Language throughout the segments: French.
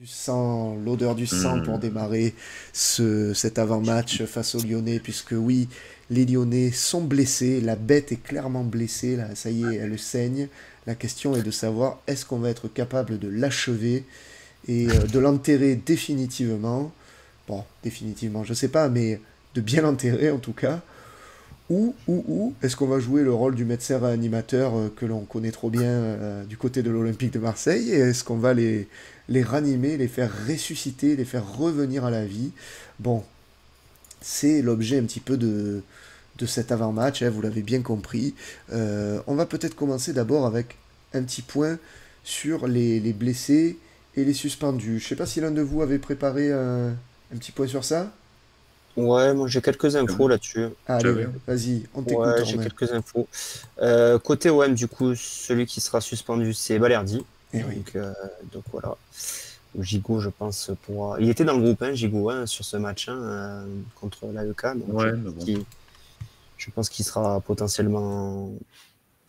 Du sang, l'odeur du sang pour Hmm. démarrer cet avant-match face aux Lyonnais, puisque oui, les Lyonnais sont blessés, la bête est clairement blessée, là, ça y est, elle saigne. La question est de savoir est-ce qu'on va être capable de l'achever et de l'enterrer définitivement. Bon, définitivement, je sais pas, mais de bien l'enterrer en tout cas. Ou est-ce qu'on va jouer le rôle du médecin réanimateur que l'on connaît trop bien du côté de l'Olympique de Marseille? Et est-ce qu'on va les ranimer, les faire ressusciter, les faire revenir à la vie? Bon, c'est l'objet un petit peu de cet avant-match, hein, vous l'avez bien compris. On va peut-être commencer d'abord avec un petit point sur les blessés et les suspendus. Je sais pas si l'un de vous avait préparé un petit point sur ça. Ouais, moi j'ai quelques infos là-dessus. Allez, J'avais. vas-y, on t'écoute Ouais, j'ai Romain. quelques infos. Côté OM, du coup, celui qui sera suspendu, c'est Balerdi. Eh oui. Donc voilà. Gigot, je pense, pourra. Il était dans le groupe, hein, Gigot, hein, sur ce match hein, contre l'AEK. Donc Ouais, mais bon. je pense qu'il sera potentiellement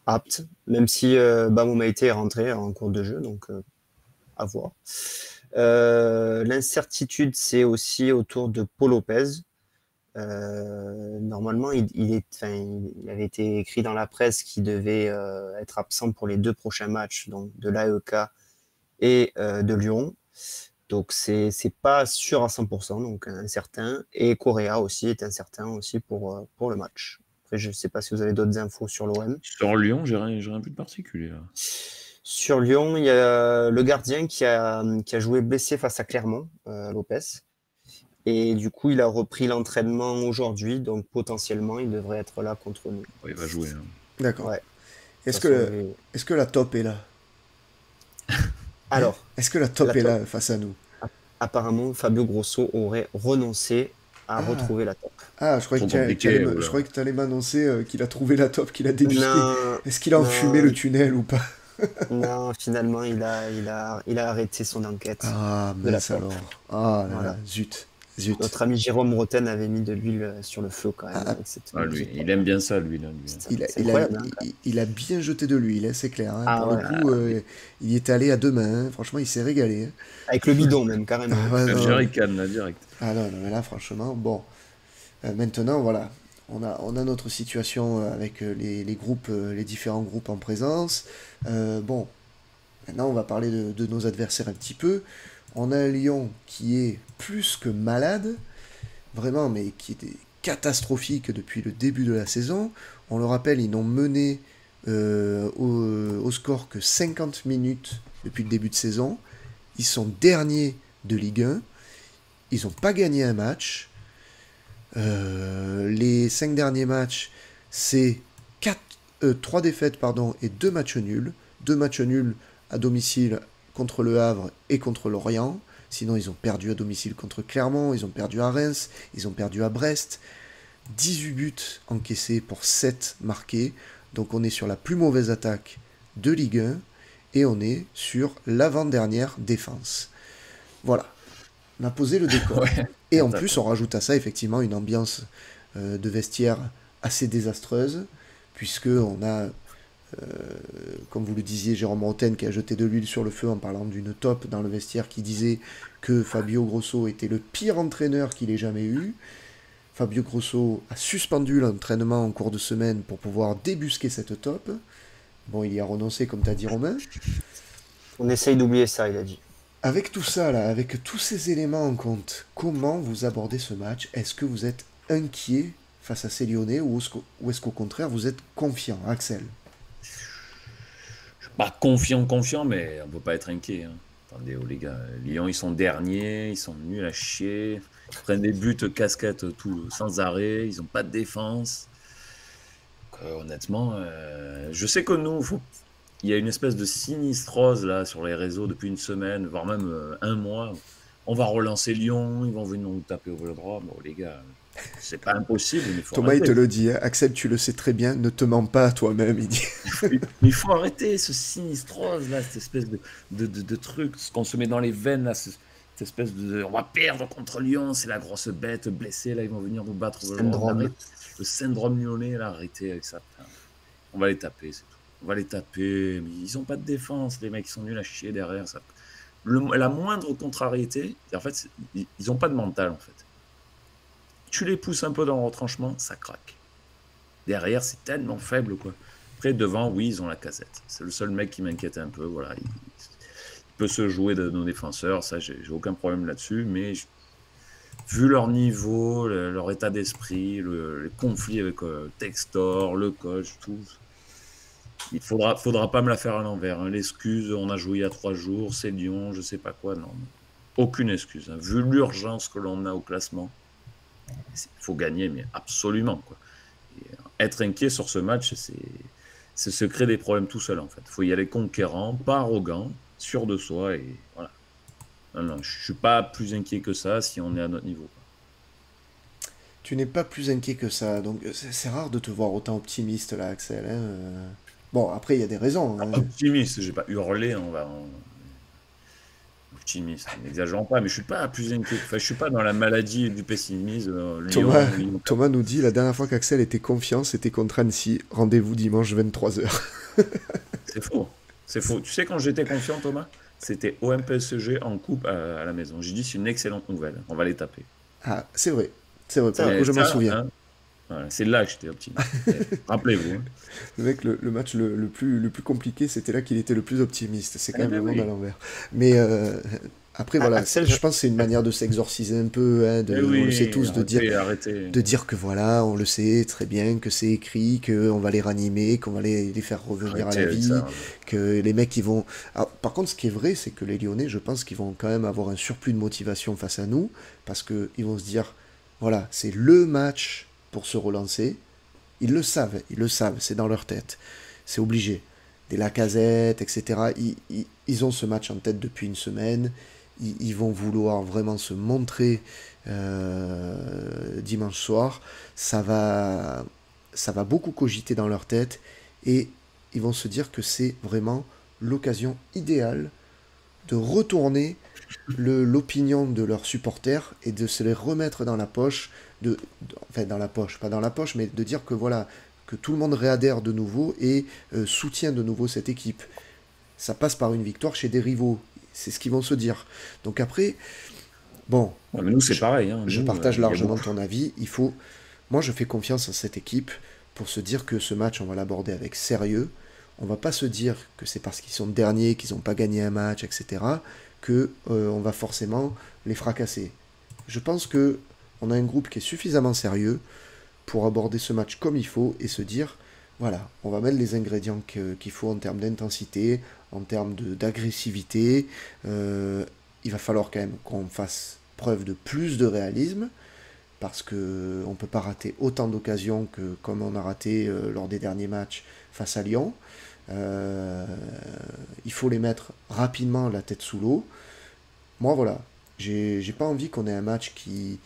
apte, même si Bamo Maïté est rentré en cours de jeu. Donc à voir. L'incertitude, c'est aussi autour de Paul Lopez. Normalement, enfin, il avait été écrit dans la presse qu'il devait être absent pour les 2 prochains matchs, donc de l'AEK et de Lyon. Donc c'est pas sûr à 100%, donc incertain. Et Correa aussi est incertain aussi pour le match. Après, je sais pas si vous avez d'autres infos sur l'OM. Sur Lyon, j'ai rien vu de particulier, là. Sur Lyon, il y a le gardien qui a joué blessé face à Clermont, Lopez. Et du coup, il a repris l'entraînement aujourd'hui, donc potentiellement, il devrait être là contre nous. Ouais, il va jouer, hein. D'accord. Ouais, de toute Est-ce façon, que, est-ce que la top est là? Hein? alors, Est-ce que la la top est top. là face à nous? Apparemment, Fabio Grosso aurait renoncé à Ah, retrouver la top. je croyais Trop que tu allais compliqué, je oula. croyais que tu allais m'annoncer qu'il a trouvé la top, qu'il a débusqué. Non, Est-ce qu'il a enfumé le non, tunnel ou pas? non, finalement, il a arrêté son enquête Ah, de la mince top. alors. Ah là là, Voilà. zut, zut. Notre ami Jérôme Roten avait mis de l'huile sur le feu quand même Ah, avec cette Ah, news. lui, il aime bien ça, lui, là, lui. C'est incroyable, hein, quand même. il a bien jeté de l'huile, hein, c'est clair, hein. Ah Pour le ouais, coup, il y est allé à deux mains, hein. Franchement, il s'est régalé, hein. avec le bidon même, carrément. Ah, Hein. ouais, Le non, mais... jerrycan, là, direct. Ah non, non, mais là, franchement, bon. Maintenant, voilà, on a notre situation avec les groupes, les différents groupes en présence. Bon, maintenant, on va parler de nos adversaires un petit peu. On a un Lyon qui est plus que malade, vraiment, mais qui était catastrophique depuis le début de la saison. On le rappelle, ils n'ont mené au score que 50 minutes depuis le début de saison. Ils sont derniers de Ligue 1. Ils n'ont pas gagné un match. Les 5 derniers matchs, c'est 3 défaites pardon, et 2 matchs nuls. 2 matchs nuls à domicile contre le Havre et contre Lorient. Sinon, ils ont perdu à domicile contre Clermont, ils ont perdu à Reims, ils ont perdu à Brest. 18 buts encaissés pour 7 marqués. Donc on est sur la plus mauvaise attaque de Ligue 1 et on est sur l'avant-dernière défense. Voilà, on a posé le décor. Ouais, Et en plus, on catastrophe. rajoute à ça effectivement une ambiance de vestiaire assez désastreuse, puisque on a, comme vous le disiez, Jérôme Roten qui a jeté de l'huile sur le feu en parlant d'une top dans le vestiaire qui disait que Fabio Grosso était le pire entraîneur qu'il ait jamais eu. Fabio Grosso a suspendu l'entraînement en cours de semaine pour pouvoir débusquer cette top. Bon, il y a renoncé, comme t'as dit Romain. On essaye d'oublier ça, il a dit. Avec tout ça, là, avec tous ces éléments en compte, comment vous abordez ce match? Est-ce que vous êtes inquiet face à ces Lyonnais ou est-ce qu'au contraire vous êtes confiant, Axel? Je suis pas confiant, mais on peut pas être inquiet, hein. Attendez, oh, les gars, Lyon, ils sont derniers, ils sont nuls à chier. Ils prennent des buts casquettes tout, sans arrêt, ils ont pas de défense. Honnêtement, je sais que nous, il y a une espèce de sinistrose là sur les réseaux depuis une semaine, voire même un mois. On va relancer Lyon, ils vont venir nous taper au vélodrome. Bon, les gars, c'est pas impossible, mais il faut Thomas, il te arrêter. le dit, hein. Axel, tu le sais très bien, ne te mens pas à toi-même, il dit. Il faut arrêter ce sinistrose là, cette espèce de truc, ce qu'on se met dans les veines là, cette espèce de. On va perdre contre Lyon, c'est la grosse bête blessée, là, ils vont venir nous battre au vélodrome. Syndrome. Arrête. Le syndrome lyonnais, là, arrêtez avec ça. Putain. On va les taper, c'est tout. On va les taper. Mais ils ont pas de défense, les mecs, ils sont nuls à chier derrière. Ça. la moindre contrariété, en fait, ils n'ont pas de mental, en fait. Tu les pousses un peu dans le retranchement, ça craque. Derrière, c'est tellement faible, quoi. Après, devant, oui, ils ont la Casette. C'est le seul mec qui m'inquiète un peu, voilà. Il peut se jouer de nos défenseurs, ça, j'ai aucun problème là-dessus, mais vu leur niveau, leur état d'esprit, les conflits avec Textor, le coach, tout, il faudra pas me la faire à l'envers. Hein. L'excuse, on a joué il y a 3 jours, c'est Lyon, je sais pas quoi, non. Aucune excuse. Hein. Vu l'urgence que l'on a au classement, il faut gagner, mais absolument, quoi. Et être inquiet sur ce match, c'est se créer des problèmes tout seul, en fait. Il faut y aller conquérant, pas arrogant, sûr de soi, et voilà. Non, je suis pas plus inquiet que ça si on est à notre niveau. Tu n'es pas plus inquiet que ça, donc c'est rare de te voir autant optimiste là, Axel. Hein. Bon, après, il y a des raisons. Hein. Optimiste, j'ai pas hurlé, optimiste, n'exagérons pas, mais je suis pas plus inquiet. Enfin, je suis pas dans la maladie du pessimisme. Lyon. Thomas nous dit la dernière fois qu'Axel était confiant, c'était contre Annecy. Rendez-vous dimanche 23h. C'est faux. C'est faux. Tu sais quand j'étais confiant, Thomas, c'était OM-PSG en coupe à la maison. J'ai dit c'est une excellente nouvelle. On va les taper. Ah, c'est vrai. C'est vrai, pour le coup, je m'en souviens. Hein, voilà, c'est là que j'étais optimiste. Rappelez-vous. Hein. Le mec, le match le plus compliqué, c'était là qu'il était le plus optimiste. C'est quand même le monde à l'envers. Mais après, voilà, Axel, je pense que c'est une manière de s'exorciser un peu, hein, on le sait tous, arrêtez. de dire que voilà, on le sait très bien, que c'est écrit, qu'on va les ranimer, qu'on va les faire revenir à la vie, que les mecs, ils vont... Alors, par contre, ce qui est vrai, c'est que les Lyonnais, je pense qu'ils vont quand même avoir un surplus de motivation face à nous, parce qu'ils vont se dire, voilà, c'est le match pour se relancer. Ils le savent, c'est dans leur tête. C'est obligé. Des Lacazette, etc. Ils ont ce match en tête depuis une semaine. Ils vont vouloir vraiment se montrer dimanche soir. Ça va beaucoup cogiter dans leur tête. Et ils vont se dire que c'est vraiment l'occasion idéale de retourner l'opinion de leurs supporters et de se les remettre dans la poche, enfin dans la poche, pas dans la poche, mais de dire que voilà, que tout le monde réadhère de nouveau et soutient de nouveau cette équipe. Ça passe par une victoire chez des rivaux, c'est ce qu'ils vont se dire. Donc après, bon, ouais, mais nous c'est pareil. Hein. Je partage largement ton avis. Moi je fais confiance à cette équipe pour se dire que ce match on va l'aborder avec sérieux. On va pas se dire que c'est parce qu'ils sont derniers, qu'ils n'ont pas gagné un match, etc., que on va forcément les fracasser. Je pense que on a un groupe qui est suffisamment sérieux pour aborder ce match comme il faut et se dire, voilà, on va mettre les ingrédients qu'il faut en termes d'intensité, en termes d'agressivité. Il va falloir quand même qu'on fasse preuve de plus de réalisme, parce qu'on ne peut pas rater autant d'occasions que comme on a raté lors des derniers matchs face à Lyon. Il faut les mettre rapidement la tête sous l'eau. Moi, voilà, j'ai pas envie qu'on ait un match qui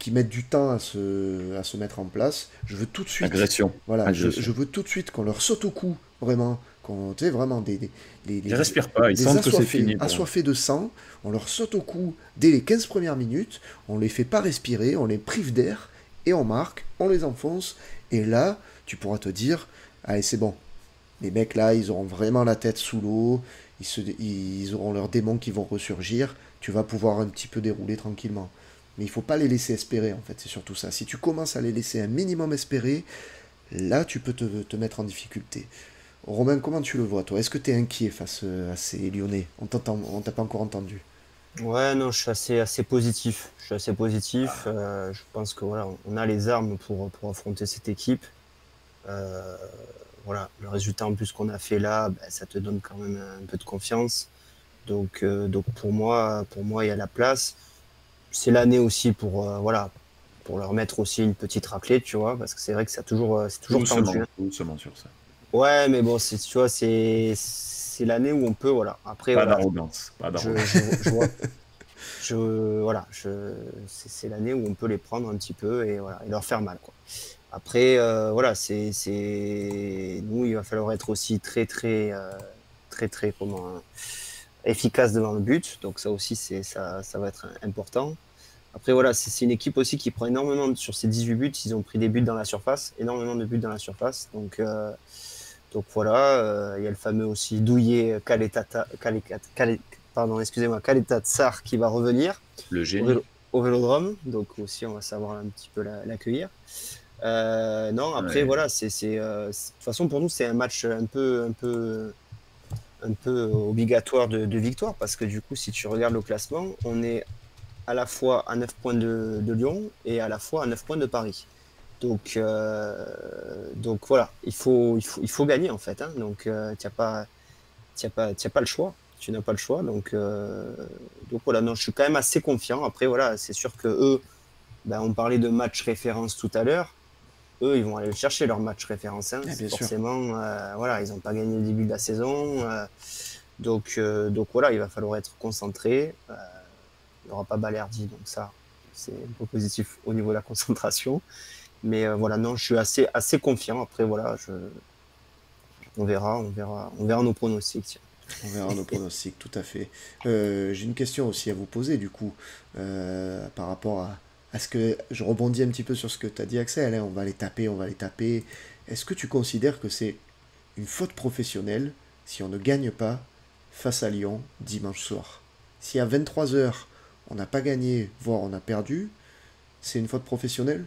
mette du temps à se mettre en place. Je veux tout de suite... Agression. Voilà, Agression. Je veux tout de suite qu'on leur saute au cou, vraiment. Tu sais, vraiment ils respirent pas, ils sentent que c'est fini. Assoiffés de sang, on leur saute au cou dès les 15 premières minutes, on les fait pas respirer, on les prive d'air, et on marque, on les enfonce, et là, tu pourras te dire, allez, c'est bon. Les mecs là, ils auront vraiment la tête sous l'eau, ils auront leurs démons qui vont ressurgir, tu vas pouvoir un petit peu dérouler tranquillement. Mais il faut pas les laisser espérer, en fait, c'est surtout ça. Si tu commences à les laisser un minimum espérer, là, tu peux te mettre en difficulté. Romain, comment tu le vois, toi? Est-ce que tu es inquiet face à ces Lyonnais? On t'a pas encore entendu. Ouais, non, je suis assez positif. Je suis assez positif. Je pense que voilà, on a les armes pour affronter cette équipe. Voilà, le résultat en plus qu'on a fait là, ben, ça te donne quand même un peu de confiance. Donc pour moi, il y a la place. C'est l'année aussi voilà, pour leur mettre aussi une petite raclée, tu vois, parce que c'est vrai que c'est toujours tendu. Doucement sur ça. Ouais, mais bon, tu vois, c'est l'année où on peut, voilà. Après, pas voilà, d'arrogance. voilà, c'est l'année où on peut les prendre un petit peu et voilà, et leur faire mal, quoi. Après, voilà, nous, il va falloir être aussi très, efficace devant le but. Donc ça aussi, ça va être important. Après, voilà, c'est une équipe aussi qui prend énormément sur ces 18 buts. Ils ont pris des buts dans la surface, énormément de buts dans la surface. Donc voilà, il y a le fameux aussi Douillet pardon, excusez-moi, Khaleta Tsar qui va revenir Le au, génie. au Vélodrome. Donc aussi, on va savoir un petit peu l'accueillir. Non, après, Ouais. voilà, de toute façon, pour nous, c'est un match un peu obligatoire de victoire parce que du coup, si tu regardes le classement, on est à la fois à 9 points de Lyon et à la fois à 9 points de Paris. Donc voilà, il faut gagner en fait. Hein. Donc t'as pas le choix. Tu n'as pas le choix. Donc voilà, non, je suis quand même assez confiant. Après, voilà, c'est sûr que eux, ben, on parlait de match référence tout à l'heure. Eux, ils vont aller chercher leur match référence. Hein. Ah, bien sûr. Forcément, voilà, ils n'ont pas gagné le début de la saison. Donc voilà, il va falloir être concentré. Il n'y aura pas Balerdi, donc ça, c'est un peu positif au niveau de la concentration. Mais voilà, non, je suis assez confiant. Après, voilà, on verra nos pronostics. Tiens. On verra nos pronostics, tout à fait. J'ai une question aussi à vous poser, du coup, par rapport à ce que... Je rebondis un petit peu sur ce que tu as dit, Axel, hein, on va les taper, on va les taper. Est-ce que tu considères que c'est une faute professionnelle si on ne gagne pas face à Lyon dimanche soir? Si à 23 h on n'a pas gagné, voire on a perdu, c'est une faute professionnelle?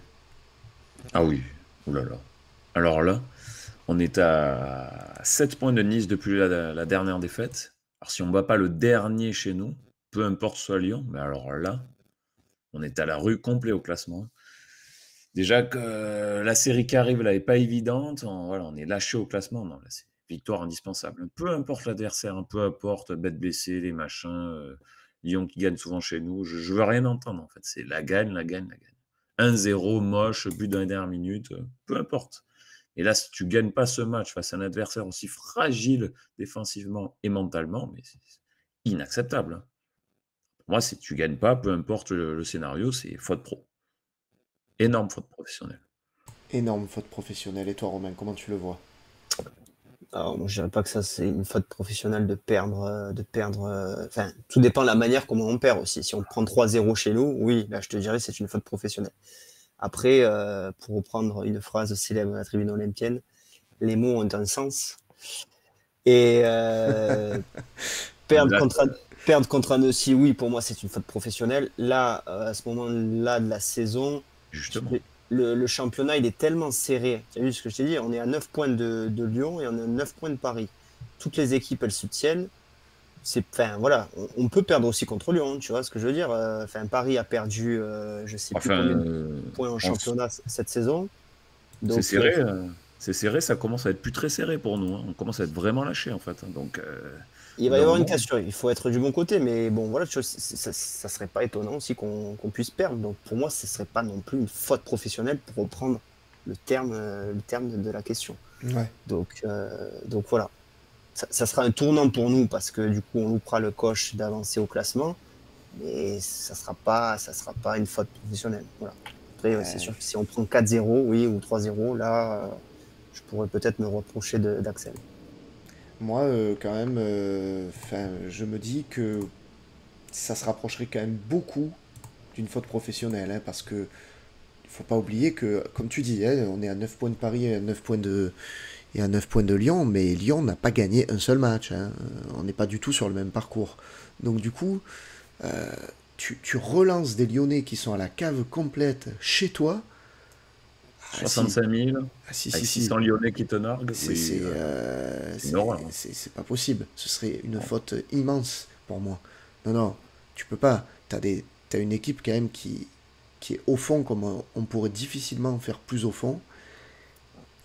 Ah oui, ouh là là. Alors là, on est à 7 points de Nice depuis la dernière défaite. Alors si on ne bat pas le dernier chez nous, peu importe soit Lyon, mais alors là, on est à la rue complet au classement. Déjà que la série qui arrive, elle n'est pas évidente. Voilà, on est lâché au classement. Non, là, c'est victoire indispensable. Peu importe l'adversaire, hein, peu importe, bête blessée, les machins, Lyon qui gagne souvent chez nous. Je veux rien entendre, en fait. C'est la gagne, la gagne, la gagne. 1-0, moche, but dans les dernières minutes, peu importe. Et là, si tu ne gagnes pas ce match face à un adversaire aussi fragile défensivement et mentalement, mais c'est inacceptable. Hein. Pour moi, si tu ne gagnes pas, peu importe le scénario, c'est faute pro. Énorme faute professionnelle. Énorme faute professionnelle. Et toi, Romain, comment tu le vois? Alors, moi, je dirais pas que ça, c'est une faute professionnelle enfin, tout dépend de la manière comment on perd aussi. Si on prend 3-0 chez nous, oui, là, je te dirais c'est une faute professionnelle. Après, pour reprendre une phrase célèbre à la tribune olympienne, les mots ont un sens. Et perdre Là, contre perdre contre Annecy, oui, pour moi, c'est une faute professionnelle. Là, à ce moment-là de la saison, justement. le championnat, il est tellement serré. Tu as vu ce que je t'ai dit? On est à 9 points de Lyon et on est à 9 points de Paris. Toutes les équipes, elles se tiennent. Enfin, voilà, on peut perdre aussi contre Lyon, tu vois ce que je veux dire? Enfin, Paris a perdu, je sais plus Enfin, combien de points en on championnat cette saison. c'est Donc, serré, c'est serré, ça commence à être plus très serré pour nous, hein. On commence à être vraiment lâché en fait, hein. Donc, il au va y bout d'un avoir une moment, cassure. Il faut être du bon côté, mais bon, voilà, tu vois, ça serait pas étonnant aussi qu'on puisse perdre. Donc, pour moi, ce serait pas non plus une faute professionnelle pour reprendre le terme de la question. Ouais. Donc voilà. Ça sera un tournant pour nous parce que du coup, on loupera le coche d'avancer au classement, mais ça sera pas une faute professionnelle. Voilà. Après, c'est sûr que si on prend 4-0, oui, ou 3-0, là, je pourrais peut-être me reprocher d'Axel. Moi, quand même, je me dis que ça se rapprocherait quand même beaucoup d'une faute professionnelle, hein, parce que il faut pas oublier que, comme tu dis, hein, on est à 9 points de Paris et à 9 points de Lyon, mais Lyon n'a pas gagné un seul match. Hein. On n'est pas du tout sur le même parcours. Donc du coup, euh, tu relances des Lyonnais qui sont à la cave complète chez toi. Ah si, 65 000, ah, si, avec si, si. Si. Lyonnais qui te narguent, C'est oui, c'est, c'est une horreur. Hein. c'est pas possible. Ce serait une faute immense pour moi. Non, non, tu peux pas. T'as une équipe quand même qui est au fond, comme on pourrait difficilement faire plus au fond.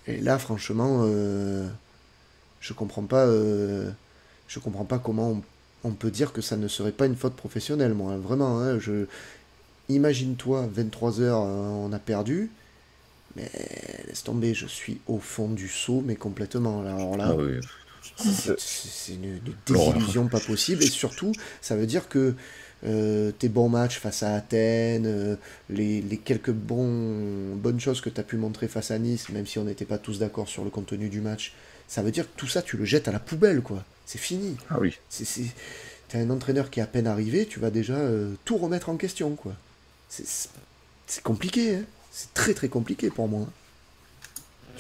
Et là, franchement, je comprends pas, je comprends pas comment on peut dire que ça ne serait pas une faute professionnelle, moi. Vraiment, hein, imagine-toi, 23 heures, on a perdu. Mais laisse tomber, je suis au fond du seau, mais complètement. Alors Ah là, oui, c'est une l'horreur. désillusion pas possible. Et surtout, ça veut dire que tes bons matchs face à Athènes, les quelques bonnes choses que tu as pu montrer face à Nice, même si on n'était pas tous d'accord sur le contenu du match, ça veut dire que tout ça, tu le jettes à la poubelle, quoi. C'est fini. Ah oui. T'es un entraîneur qui est à peine arrivé, tu vas déjà tout remettre en question, quoi. C'est compliqué, hein. C'est très très compliqué pour moi.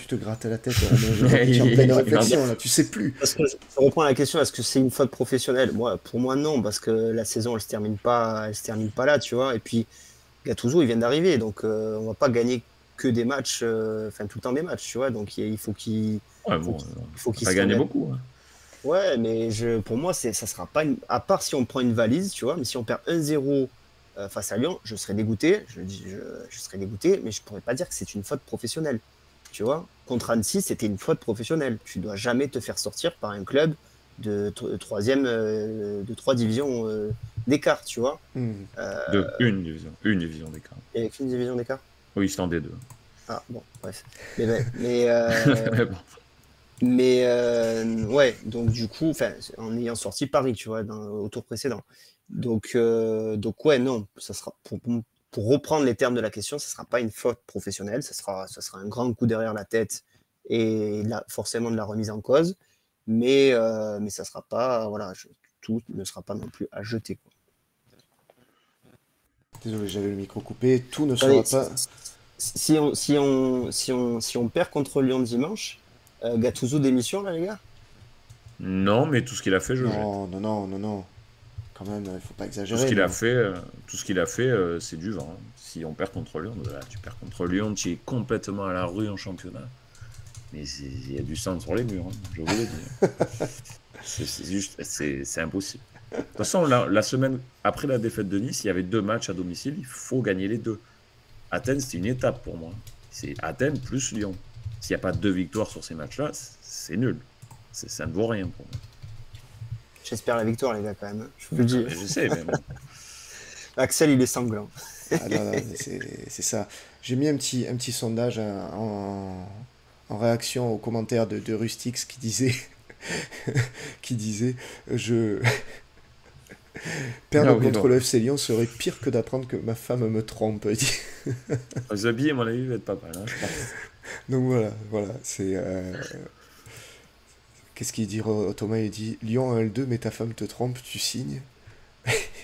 tu te grattes la tête, Romain. Je suis en pleine réflexion, là, tu sais plus. Parce que je reprends la question, est-ce que c'est une faute professionnelle? Pour moi, non, parce que la saison, elle se termine pas là, tu vois. Et puis, Gattuso, il vient d'arriver, donc on va pas gagner que des matchs, tout le temps des matchs, tu vois. Donc il faut qu'il Ouais, faut bon, qu'il on faut qu'il n'a pas se gagné remette. beaucoup. Hein. Ouais, mais pour moi, ça sera pas à part si on prend une valise, tu vois. Mais si on perd 1-0 face à Lyon, je serais dégoûté. Je serais dégoûté, mais je pourrais pas dire que c'est une faute professionnelle, tu vois. Contre Annecy, c'était une faute professionnelle. Tu dois jamais te faire sortir par un club troisième, de 3 divisions d'écart, tu vois. Hmm. Une division d'écart. Il n'y avait qu'une division d'écart. Oui, c'était en D2. Ah bon, bref. Mais, Mais bon. ouais, donc du coup, en ayant sorti Paris, tu vois, au tour précédent. Donc ouais, non, ça sera pour reprendre les termes de la question, ça sera pas une faute professionnelle, ça sera un grand coup derrière la tête et forcément de la remise en cause, mais ça sera pas, voilà, tout ne sera pas non plus à jeter, quoi. Désolé, j'avais le micro coupé. Tout ne Attendez, sera pas. si on perd contre Lyon dimanche, Gattuso démission là, les gars? Non, mais tout ce qu'il a fait, je le jette. Non, non, non, non, non. Quand même, il faut pas Tout ce exagérer. qu'il Mais a fait, c'est du vent. Hein. Si on perd contre Lyon, là, tu perds contre Lyon, tu es complètement à la rue en championnat. Mais il y a du sang sur les murs, hein, je vous le dis. C'est impossible. De toute façon, la semaine après la défaite de Nice, il y avait 2 matchs à domicile, il faut gagner les 2. Athènes, c'est une étape pour moi. C'est Athènes plus Lyon. S'il n'y a pas 2 victoires sur ces matchs-là, c'est nul. Ça ne vaut rien pour moi. J'espère la victoire, les gars, quand même, hein. Je vous le dis. Je sais, mais bon. Axel, il est sanglant. Ah, non, non, c'est ça. J'ai mis un petit sondage en réaction aux commentaires de Rustix qui disait, qui disait je perdre Ah oui, contre bon. le FC Lyon serait pire que d'apprendre que ma femme me trompe. Il dit. Zabi, à mon avis, va être pas mal. Hein, je pense. Donc voilà, c'est. Qu'est-ce qu'il dit Thomas? Il dit Lyon 1-2, mais ta femme te trompe, tu signes.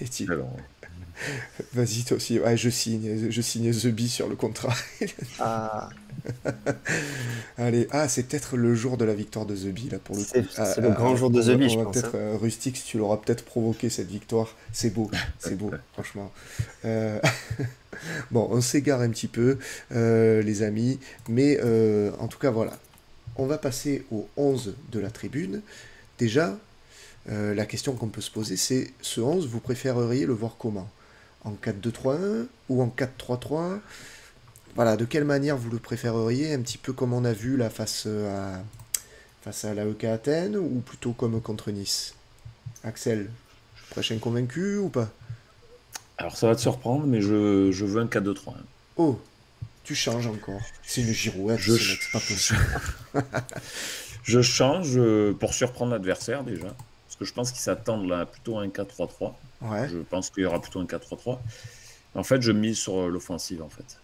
Il dit Alors, vas-y toi aussi, ouais, je signe The Bee sur le contrat. Ah, Allez, c'est peut-être le jour de la victoire de The Bee, là, pour le coup. c'est le grand jour de The Bee, je On va pense, peut-être, hein. Rustix, tu l'auras peut-être provoqué cette victoire. C'est beau, franchement. Euh, Bon, on s'égare un petit peu, les amis, mais en tout cas, voilà. On va passer au 11 de la tribune. Déjà, la question qu'on peut se poser, c'est ce 11, vous préféreriez le voir comment? En 4-2-3-1 ou en 4-3-3? Voilà, de quelle manière vous le préféreriez? Un petit peu comme on a vu là face à l'AEK Athènes ou plutôt comme contre Nice? Axel, prochain convaincu ou pas? alors, ça va te surprendre, mais je veux un 4-2-3. Hein. Oh, tu changes encore. C'est une girouette, Je, ce mec, c'est pas ch- possible. je change pour surprendre l'adversaire déjà. Parce que je pense qu'ils s'attendent là plutôt à un 4-3-3. Ouais. Je pense qu'il y aura plutôt un 4-3-3. En fait, je mise sur l'offensive en fait.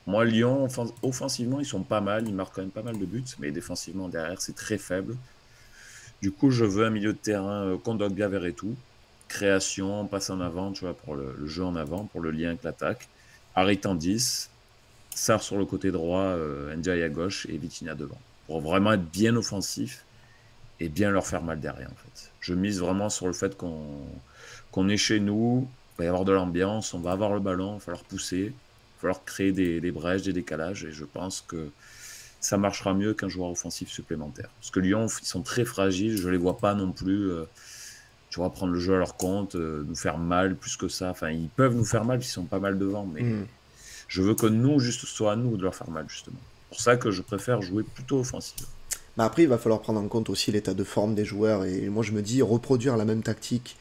Moi, Lyon, offensivement, ils sont pas mal. Ils marquent quand même pas mal de buts. Mais défensivement, derrière, c'est très faible. Du coup, je veux un milieu de terrain Kondogbia Verretou. Création, passe en avant, tu vois, pour le jeu en avant, pour le lien avec l'attaque. Harit en 10. Sarr sur le côté droit, Ndiaye à gauche et Vitinha devant. Pour vraiment être bien offensif et bien leur faire mal derrière, en fait. Je mise vraiment sur le fait qu'on est chez nous, il va y avoir de l'ambiance, on va avoir le ballon, il va falloir pousser, il va falloir créer des brèches, des décalages, et je pense que ça marchera mieux qu'un joueur offensif supplémentaire. Parce que Lyon, ils sont très fragiles, je ne les vois pas non plus, tu vois, prendre le jeu à leur compte, nous faire mal plus que ça. Enfin, ils peuvent nous faire mal, ils sont pas mal devant, mais Hmm. je veux que nous, juste, ce soit à nous de leur faire mal, justement. C'est pour ça que je préfère jouer plutôt offensif. Mais après, il va falloir prendre en compte aussi l'état de forme des joueurs. Et moi, je me dis, reproduire la même tactique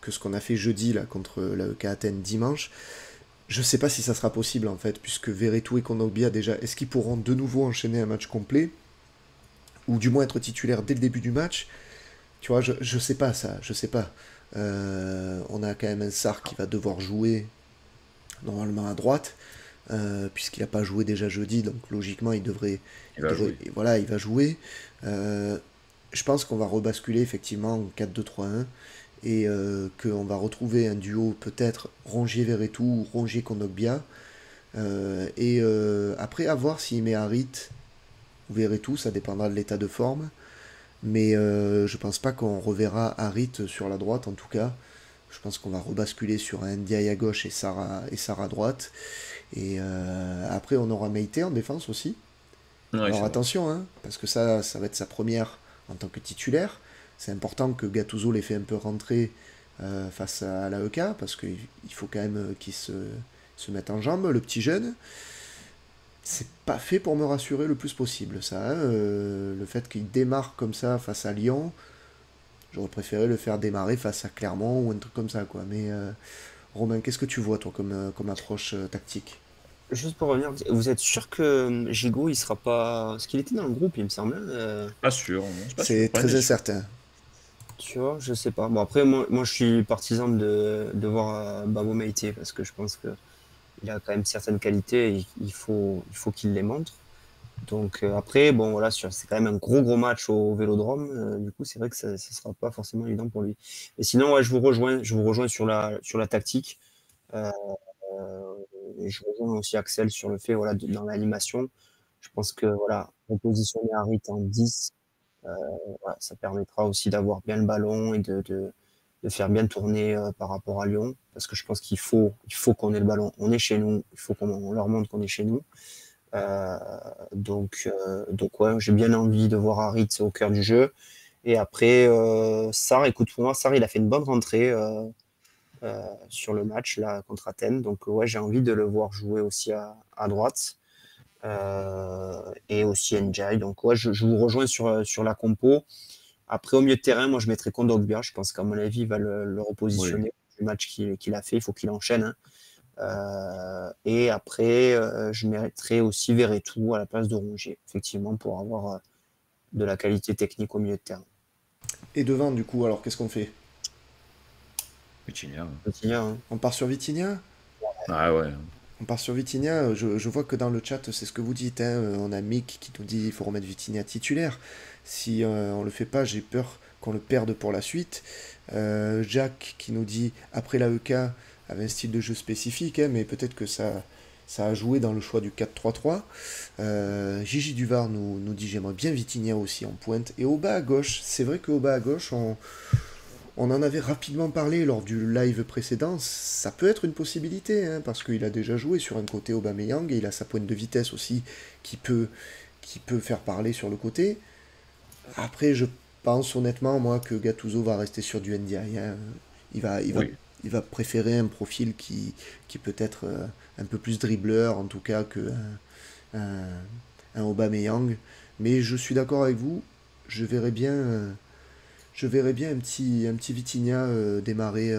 que ce qu'on a fait jeudi là, contre l'AEK Athènes dimanche, je sais pas si ça sera possible en fait, puisque Verretou et Kondogbia déjà, est-ce qu'ils pourront de nouveau enchaîner un match complet? Ou du moins être titulaire dès le début du match? Tu vois, je sais pas ça, je sais pas. On a quand même un Sarr qui va devoir jouer normalement à droite, puisqu'il n'a pas joué déjà jeudi, donc logiquement Il va jouer. voilà, il va jouer. Je pense qu'on va rebasculer effectivement en 4-2-3-1 et qu'on va retrouver un duo peut-être Rongier-Verretou ou Rongier-Kondogbia. Après, à voir s'il met Harit Vous verrez tout, ça dépendra de l'état de forme. Mais je pense pas qu'on reverra Harit sur la droite en tout cas. Je pense qu'on va rebasculer sur un Ndiaye à gauche et Sarr à droite. Et après on aura Meïté en défense aussi. Ouais, Alors c'est vrai. attention, hein, parce que ça va être sa première en tant que titulaire. C'est important que Gattuso l'ait fait un peu rentrer face à l'AEK, parce qu'il faut quand même qu'il se mette en jambe, le petit jeune. C'est pas fait pour me rassurer le plus possible, ça, hein. Le fait qu'il démarre comme ça face à Lyon, j'aurais préféré le faire démarrer face à Clermont ou un truc comme ça, quoi. Mais Romain, qu'est-ce que tu vois, toi, comme approche tactique? Juste pour revenir, vous êtes sûr que Gigot, il sera pas. Parce qu'il était dans le groupe, il me semble. Pas sûr, non, c'est pas sûr. C'est Rien très n'est sûr. incertain. Tu vois, je sais pas. Bon, après, moi je suis partisan de voir Babo Meïté parce que je pense que il a quand même certaines qualités et il faut qu'il les montre. Donc après, bon, voilà, c'est quand même un gros match au Vélodrome. Du coup, c'est vrai que ça sera pas forcément évident pour lui. Mais sinon, ouais, je vous rejoins sur la tactique. Euh, et je rejoins aussi Axel sur le fait, voilà, dans l'animation. Je pense que, voilà, repositionner Harit en 10, voilà, ça permettra aussi d'avoir bien le ballon et de faire bien tourner par rapport à Lyon. Parce que je pense qu'il faut qu'on ait le ballon. On est chez nous, il faut qu'on leur montre qu'on est chez nous. Euh, donc ouais, j'ai bien envie de voir Harit au cœur du jeu. Et après, Sarr, écoute, pour moi, Sarr, il a fait une bonne rentrée sur le match là contre Athènes. Donc ouais, j'ai envie de le voir jouer aussi à droite. Et aussi Ndiaye. Donc ouais, je vous rejoins sur la compo. Après, au milieu de terrain, moi, je mettrais Kondogbia. Je pense qu'à mon avis, il va le Oui. repositionner du match qu'il a fait. Il faut qu'il enchaîne, hein. Et après, je mettrais aussi Verretou à la place de Rongier, effectivement, pour avoir de la qualité technique au milieu de terrain. Et devant, du coup, alors qu'est-ce qu'on fait? Vitinha. Vitinha, hein. On part sur Vitinha? Ah ouais. On part sur Vitinha, je vois que dans le chat, c'est ce que vous dites, hein. On a Mick qui nous dit qu'il faut remettre Vitinha titulaire. Si on le fait pas, j'ai peur qu'on le perde pour la suite. Jack qui nous dit, après la EK, avait un style de jeu spécifique, hein, mais peut-être que ça a joué dans le choix du 4-3-3. Gigi Duvar nous dit, j'aimerais bien Vitinha aussi en pointe. Et au bas à gauche, c'est vrai qu'au bas à gauche, on en avait rapidement parlé lors du live précédent, ça peut être une possibilité, hein, parce qu'il a déjà joué sur un côté Aubameyang et il a sa pointe de vitesse aussi qui peut, qui peut faire parler sur le côté. Après, je pense honnêtement, moi, que Gattuso va rester sur du NDI, hein. Il va, il va, Oui. il va préférer un profil qui peut être un peu plus dribbleur, en tout cas, que un, un Aubameyang. Mais je suis d'accord avec vous, je verrais bien, je verrais bien un petit Vitinha démarrer.